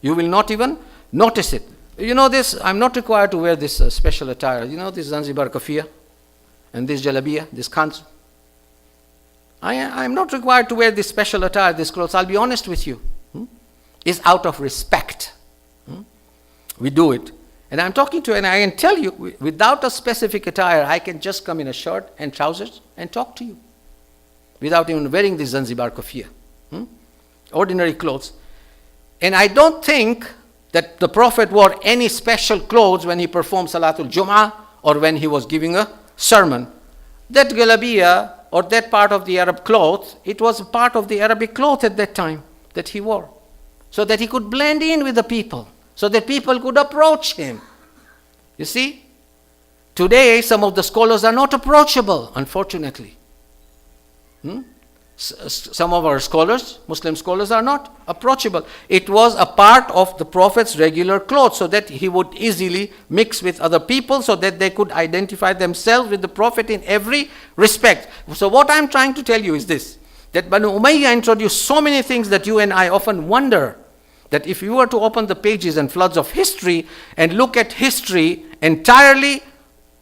You will not even notice it. You know this, I'm not required to wear this special attire. You know this Zanzibar kafia and this jalabia, this kanzu. I'm not required to wear this special attire, this clothes. I'll be honest with you. It's out of respect. We do it. And I'm talking to you, and I can tell you, without a specific attire, I can just come in a shirt and trousers and talk to you. Without even wearing the Zanzibar kufiyah. Ordinary clothes. And I don't think that the Prophet wore any special clothes when he performed Salatul Jum'ah or when he was giving a sermon. That galabiya or that part of the Arab cloth, it was a part of the Arabic cloth at that time that he wore. So that he could blend in with the people. So that people could approach him. You see? Today, some of the scholars are not approachable, unfortunately. Some of our scholars, Muslim scholars, are not approachable. It was a part of the Prophet's regular clothes so that he would easily mix with other people so that they could identify themselves with the Prophet in every respect. So what I'm trying to tell you is this, that Banu Umayyah introduced so many things that you and I often wonder that if you were to open the pages and floods of history and look at history entirely,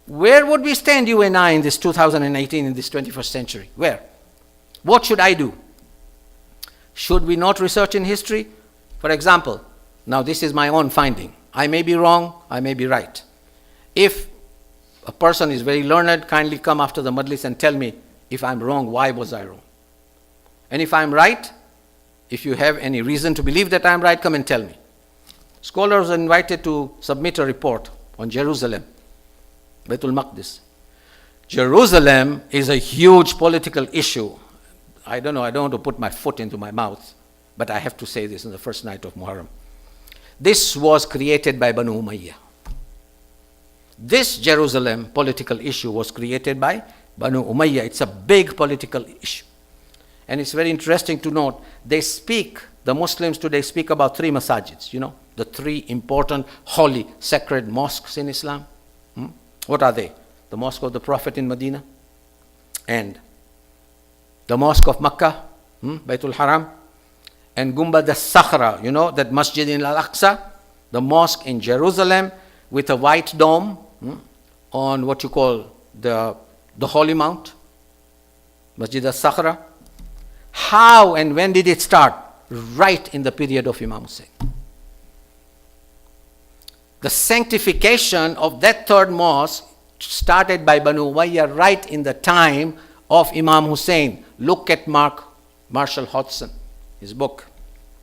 where would we stand, you and I, in this 2018, in this 21st century? Where? What should I do? Should we not research in history? For example, now this is my own finding. I may be wrong, I may be right. If a person is very learned, kindly come after the majlis and tell me, if I'm wrong, why was I wrong? And if I'm right, if you have any reason to believe that I'm right, come and tell me. Scholars are invited to submit a report on Jerusalem, Baitul Maqdis. Jerusalem is a huge political issue. I don't know, I don't want to put my foot into my mouth, but I have to say this on the first night of Muharram. This was created by Banu Umayyah. This Jerusalem political issue was created by Banu Umayyah. It's a big political issue. And it's very interesting to note, the Muslims today speak about 3 masajids, the 3 important, holy, sacred mosques in Islam. What are they? The Mosque of the Prophet in Medina, and the Mosque of Makkah, Baitul Haram, and Gumbad al-Sakhra, that Masjid in Al-Aqsa, the mosque in Jerusalem with a white dome on what you call the Holy Mount, Masjid al-Sakhra. How and when did it start? Right in the period of Imam Hussain. The sanctification of that 3rd mosque started by Banu Umayyah right in the time of Imam Hussain. Look at Marshall Hodgson, his book.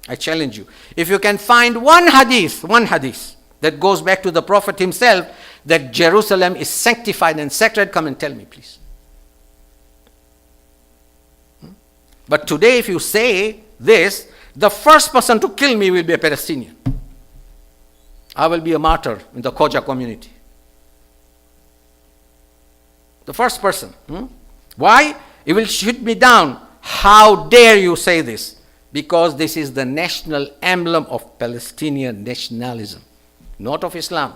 I challenge you. If you can find one hadith that goes back to the Prophet himself, that Jerusalem is sanctified and sacred, come and tell me, please. But today, if you say this, the first person to kill me will be a Palestinian. I will be a martyr in the Khoja community. The first person. Why? It will shoot me down. How dare you say this? Because this is the national emblem of Palestinian nationalism, not of Islam.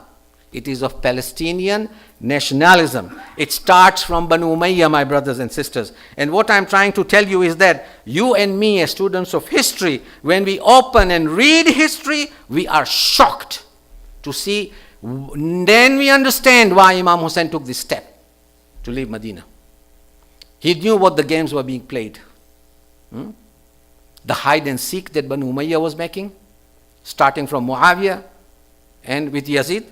It is of Palestinian nationalism. It starts from Banu Umayyah, my brothers and sisters. And what I'm trying to tell you is that you and me, as students of history, when we open and read history, we are shocked to see. Then we understand why Imam Hussain took this step to leave Medina. He knew what the games were being played. The hide and seek that Banu Umayyah was making, starting from Muawiyah and with Yazid.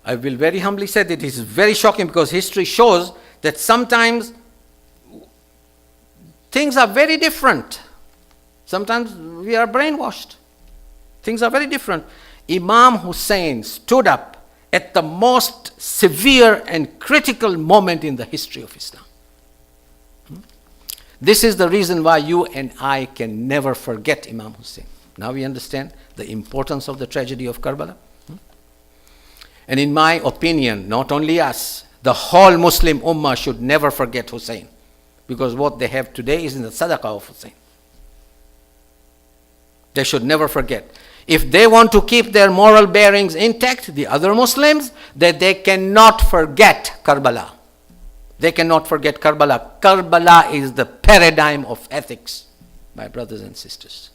I will very humbly say that it is very shocking, because history shows that sometimes things are very different. Sometimes we are brainwashed. Things are very different. Imam Hussain stood up at the most severe and critical moment in the history of Islam. This is the reason why you and I can never forget Imam Hussain. Now we understand the importance of the tragedy of Karbala. And in my opinion, not only us, the whole Muslim Ummah should never forget Hussain, because what they have today is in the sadaqah of Hussain. They should never forget. If they want to keep their moral bearings intact, the other Muslims, that they cannot forget Karbala. They cannot forget Karbala. Karbala is the paradigm of ethics, my brothers and sisters.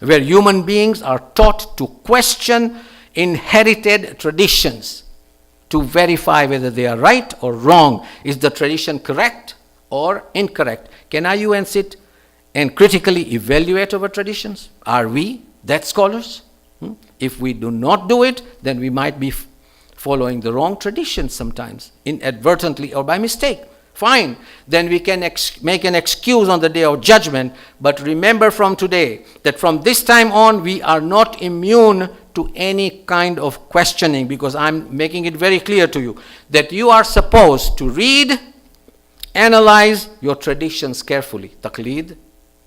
Where human beings are taught to question inherited traditions, to verify whether they are right or wrong. Is the tradition correct or incorrect? Can I, you and sit and critically evaluate our traditions? Are we that scholars? If we do not do it, then we might be following the wrong tradition sometimes, inadvertently or by mistake. Fine, then we can make an excuse on the day of judgment, but remember from today that from this time on we are not immune to any kind of questioning, because I'm making it very clear to you that you are supposed to read, analyze your traditions carefully. Taqleed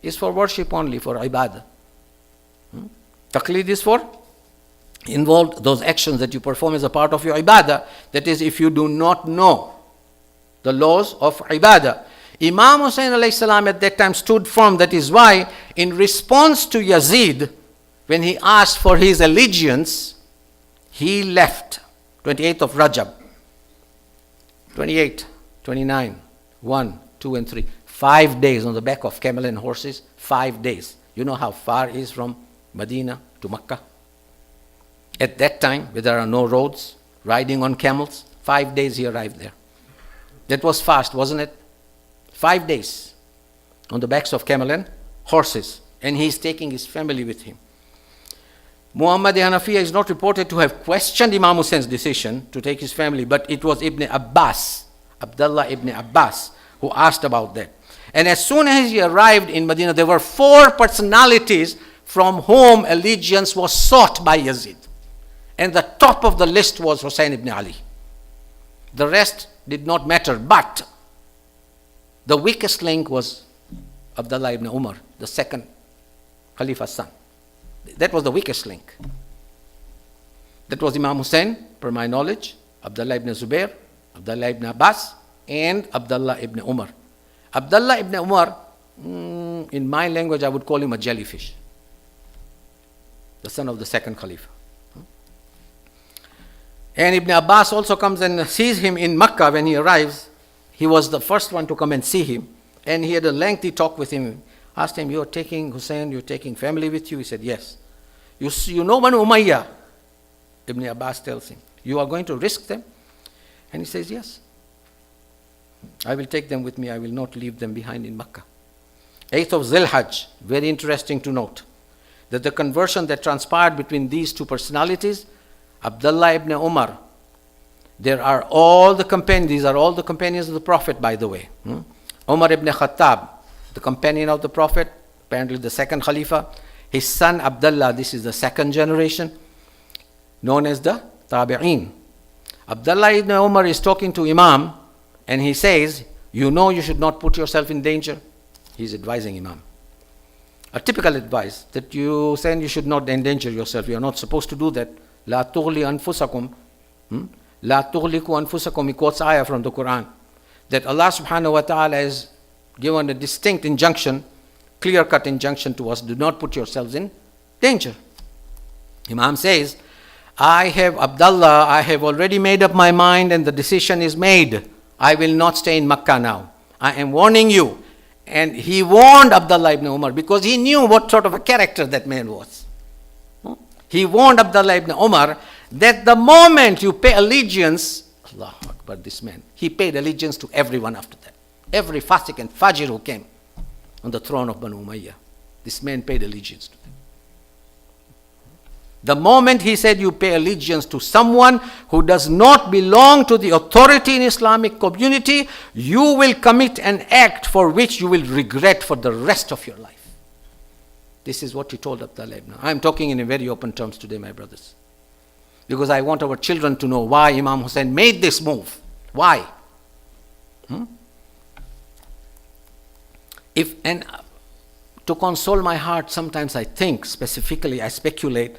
is for worship only, for ibadah. Taqleed is for involved those actions that you perform as a part of your ibadah. That is, if you do not know the laws of ibadah. Imam Hussain alayhi salam at that time stood firm. That is why, in response to Yazid, when he asked for his allegiance, he left. 28th of Rajab. 28, 29, 1, 2 and 3. 5 days on the back of camel and horses. 5 days. You know how far it is from Medina to Makkah? At that time, where there are no roads, riding on camels, 5 days he arrived there. That was fast, wasn't it? 5 days on the backs of camel and horses. And he's taking his family with him. Muhammad Hanafiya is not reported to have questioned Imam Hussein's decision to take his family, but it was Ibn Abbas, Abdullah ibn Abbas, who asked about that. And as soon as he arrived in Medina, there were 4 personalities from whom allegiance was sought by Yazid. And the top of the list was Hussein ibn Ali. The rest did not matter, but the weakest link was Abdullah ibn Umar, the second Khalifa's son. That was the weakest link. That was Imam Hussain, per my knowledge, Abdullah ibn Zubair, Abdullah ibn Abbas, and Abdullah ibn Umar. Abdullah ibn Umar, in my language, I would call him a jellyfish. The son of the second Khalifa. And Ibn Abbas also comes and sees him in Makkah when he arrives. He was the first one to come and see him. And he had a lengthy talk with him. Asked him, "You're taking Hussein, you're taking family with you?" He said, "Yes." You know Banu Umayyah? Ibn Abbas tells him, "You are going to risk them?" And he says, "Yes. I will take them with me. I will not leave them behind in Makkah." 8th of Zilhajj, very interesting to note, that the conversion that transpired between these two personalities, Abdullah ibn Umar, there are all the companions, these are all the companions of the Prophet, by the way. Umar ibn Khattab, the companion of the Prophet, apparently the second Khalifa. His son Abdullah, this is the second generation, known as the Tabi'een. Abdullah ibn Umar is talking to Imam, and he says, "You know you should not put yourself in danger." He's advising Imam. A typical advice that you should not endanger yourself. You are not supposed to do that. La tughli anfusakum. La tughliku anfusakum. He quotes ayah from the Quran. That Allah subhanahu wa ta'ala has given a distinct injunction, clear-cut injunction to us. Do not put yourselves in danger. Imam says, Abdullah, I have already made up my mind and the decision is made. I will not stay in Makkah now. I am warning you. And he warned Abdullah ibn Umar because he knew what sort of a character that man was. He warned Abdullah ibn Umar that the moment you pay allegiance, Allah Akbar, this man, he paid allegiance to everyone after that. Every Fasiq and Fajir who came on the throne of Banu Umayyah, this man paid allegiance to them. The moment he said you pay allegiance to someone who does not belong to the authority in Islamic community, you will commit an act for which you will regret for the rest of your life. This is what he told Abdullah ibn. I am talking in very open terms today, my brothers. Because I want our children to know why Imam Hussain made this move. Why? To console my heart, sometimes I think, specifically I speculate,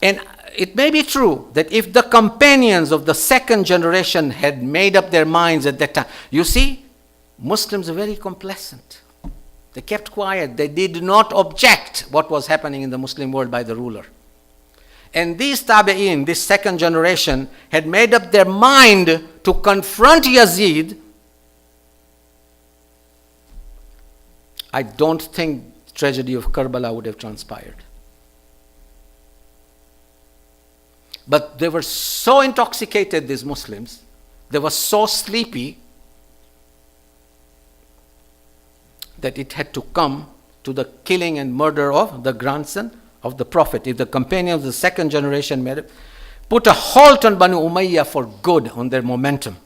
and it may be true that if the companions of the second generation had made up their minds at that time, you see, Muslims are very complacent. They kept quiet. They did not object what was happening in the Muslim world by the ruler. And these Tabi'een, this second generation, had made up their mind to confront Yazid. I don't think the tragedy of Karbala would have transpired. But they were so intoxicated, these Muslims, they were so sleepy, that it had to come to the killing and murder of the grandson of the Prophet, if the companions of the second generation made it, put a halt on Banu Umayyah for good, on their momentum,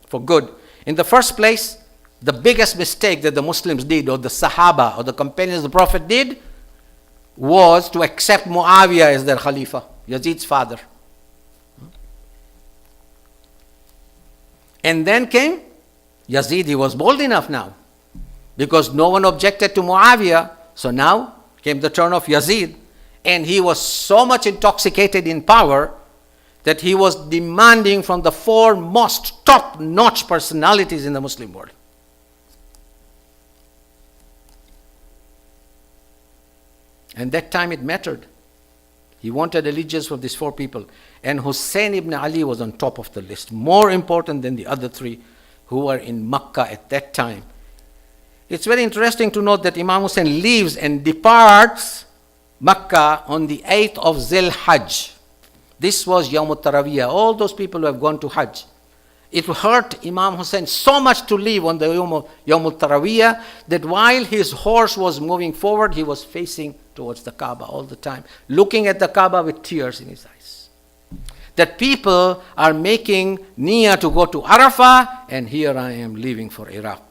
for good. In the first place, the biggest mistake that the Muslims did, or the Sahaba, or the companions of the Prophet did, was to accept Muawiyah as their Khalifa, Yazid's father. And then came Yazid. He was bold enough now, because no one objected to Muawiyah. So now came the turn of Yazid, and he was so much intoxicated in power that he was demanding from the four most top-notch personalities in the Muslim world. And that time it mattered. He wanted allegiance from these four people. And Hussein ibn Ali was on top of the list, more important than the other three who were in Makkah at that time. It's very interesting to note that Imam Hussain leaves and departs Makkah on the 8th of Zil Hajj. This was Yawm al-Tarawiyah. All those people who have gone to Hajj. It hurt Imam Hussain so much to leave on the Yawm al-Tarawiyah that while his horse was moving forward, he was facing towards the Kaaba all the time, looking at the Kaaba with tears in his eyes. That people are making niyyah to go to Arafah, and here I am leaving for Iraq.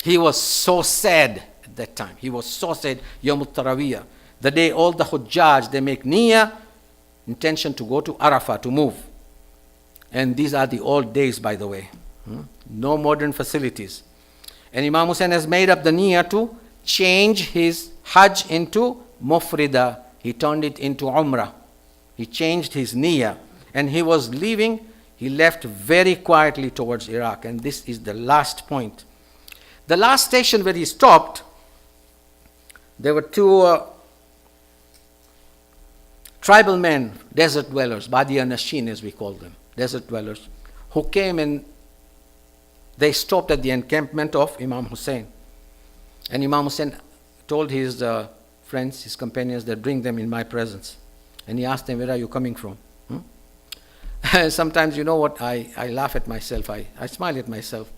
He was so sad at that time. He was so sad, Yawm al-Tarawiyah. The day all the Hujjaj, they make niyyah, intention to go to Arafah, to move. And these are the old days, by the way. No modern facilities. And Imam Hussain has made up the niyyah to change his Hajj into Mufrida. He turned it into Umrah. He changed his niyyah. And he was leaving. He left very quietly towards Iraq. And this is the last point. The last station where he stopped, there were two tribal men, desert dwellers, Badia Nashin as we call them, desert dwellers, who came and they stopped at the encampment of Imam Hussain. And Imam Hussain told his friends, his companions, that bring them in my presence. And he asked them, where are you coming from? Sometimes, you know what, I laugh at myself, I smile at myself.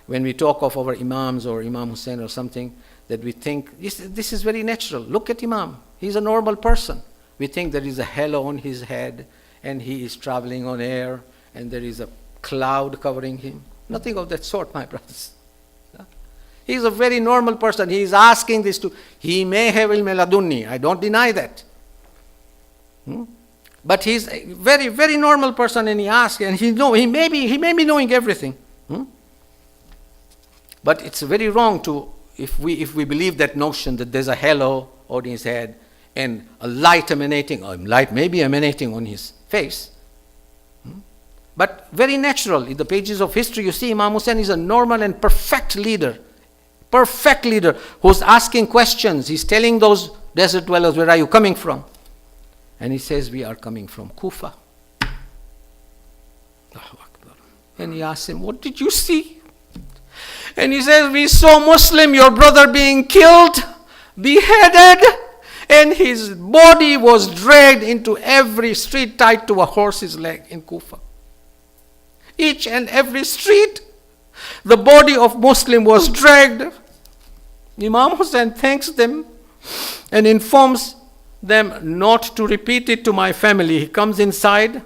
When we talk of our Imams or Imam Hussain or something, that we think, this is very natural. Look at Imam, he's a normal person. We think there is a halo on his head, and he is traveling on air, and there is a cloud covering him. Nothing of that sort, my brothers. He's a very normal person. He is asking this to, he may have ilm ladunni, I don't deny that. But he's a very, very normal person, and he asks, and he may be knowing everything. But it's very wrong to, if we believe that notion that there's a halo on his head and a light emanating, or light may be emanating on his face. But very natural. In the pages of history, you see Imam Hussain is a normal and perfect leader who's asking questions. He's telling those desert dwellers, where are you coming from? And he says, we are coming from Kufa. And he asks him, what did you see? And he says, we saw Muslim, your brother, being killed, beheaded, and his body was dragged into every street, tied to a horse's leg in Kufa. Each and every street, the body of Muslim was dragged. Imam Hussain thanks them and informs them not to repeat it to my family. He comes inside,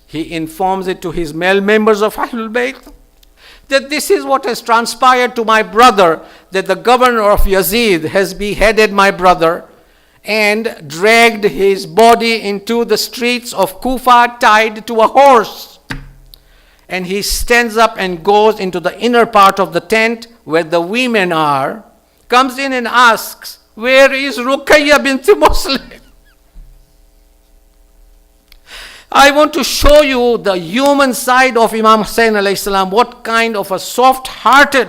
he informs it to his male members of Ahlul Bayt, that this is what has transpired to my brother, that the governor of Yazid has beheaded my brother and dragged his body into the streets of Kufa, tied to a horse. And he stands up and goes into the inner part of the tent where the women are, comes in and asks, where is Ruqayya bint Muslim? I want to show you the human side of Imam Hussain alayhi salam, what kind of a soft-hearted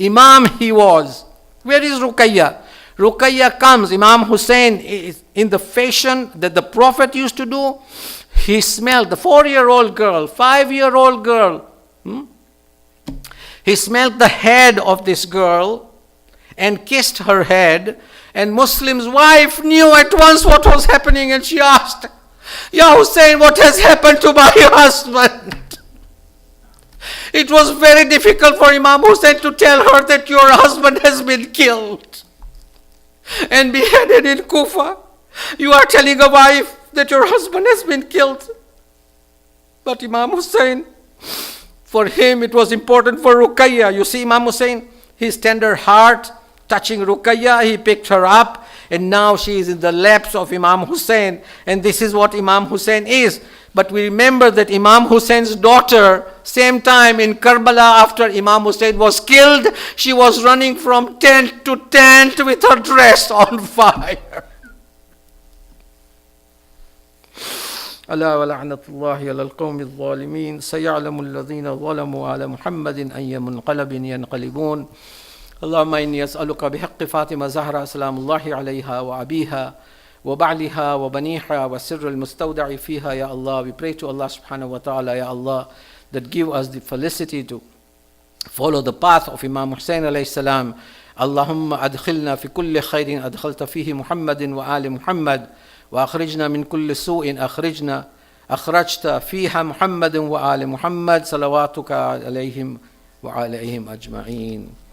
Imam he was. Where is Ruqayya? Ruqayya comes. Imam Hussain is in the fashion that the Prophet used to do. He smelled the 4-year-old girl, 5-year-old girl. He smelled the head of this girl and kissed her head. And Muslim's wife knew at once what was happening, and she asked, Ya Hussain, what has happened to my husband? It was very difficult for Imam Hussain to tell her that your husband has been killed. and beheaded in Kufa. You are telling a wife that your husband has been killed. But Imam Hussain, for him it was important for Ruqayya. You see Imam Hussain, his tender heart touching Ruqayya, he picked her up, and now she is in the laps of Imam Hussain, and this is what Imam Hussain is. But we remember that Imam Hussein's daughter, same time in Karbala after Imam Hussain was killed, she was running from tent to tent with her dress on fire. ألا ولعنة الله على القوم الظالمين سيعلم الذين ظلموا على محمد أي منقلب ينقلبون اللهم إني أسألك بحق فاطمة زهرة سلام الله عليها وأبيها وبعلها وبنيها والسر المستودع فيها. Ya Allah, we pray to Allah subhanahu wa ta'ala, Ya Allah, that give us the felicity to follow the path of Imam Hussain alayhi salam. اللهم أدخلنا في كل خير أدخلت فيه محمد وآل محمد وأخرجنا من كل سوء أخرجت فيها محمد وآل محمد صلواتك عليهم وعليهم أجمعين.